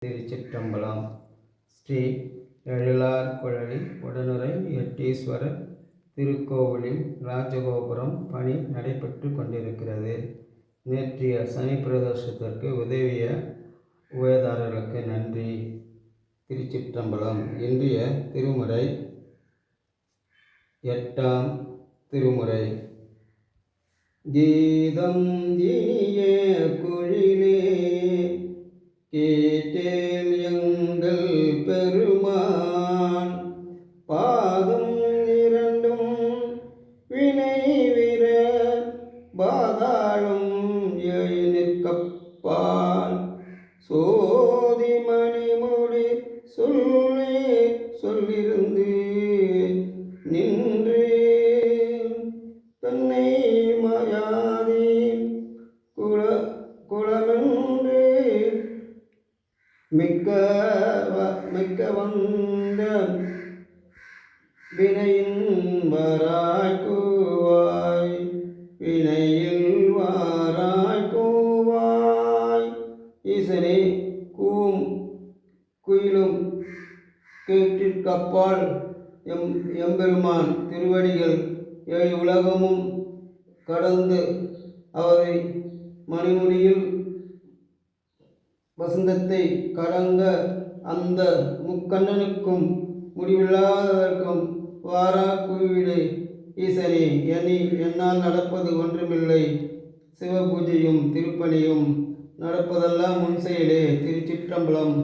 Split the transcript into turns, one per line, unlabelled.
திருச்சிற்றம்பலம். ஸ்ரீ எழிலார் குழலி உடனுறை எட்டீஸ்வரர் திருக்கோவிலில் ராஜகோபுரம் பணி நடைபெற்று கொண்டிருக்கிறது. நேற்றைய சனி பிரதோஷத்திற்கு உதவிய உபயதாரர்களுக்கு நன்றி. திருச்சிற்றம்பலம். இன்றைய திருமுறை 8ஆம் திருமுறை. கீதம் இனிய குழிலே கேட்டேன் எங்கள் பெருமான், பாதம் இரண்டும் வினைவிர பாதாளும் ஏழு நிற்கப்பால், சோதி மணிமுடி சொல்லிருந்து நின்று தன்னை மாயாதி குளமென்று மிக்க வந்த வினையின் வாராய்க்குவாய், வினையில் வாராய்க்குவாய். ஈசனே, கூவும் குயிலும் கேட்டிற்கப்பால் எம்பெருமான் திருவடிகள் ஏழு உலகமும் கடந்து அவரை மணிமுடியில் வசந்தத்தை கடங்க அந்த முக்கண்ணனுக்கும் முடிவில்லாததற்கும் வாரா குவிவிடு. ஈசனே, என்னால் நடப்பது ஒன்றுமில்லை. சிவபூஜையும் திருப்பணியும் நடப்பதெல்லாம் முன் செயலே. திருச்சிற்றம்பலம்.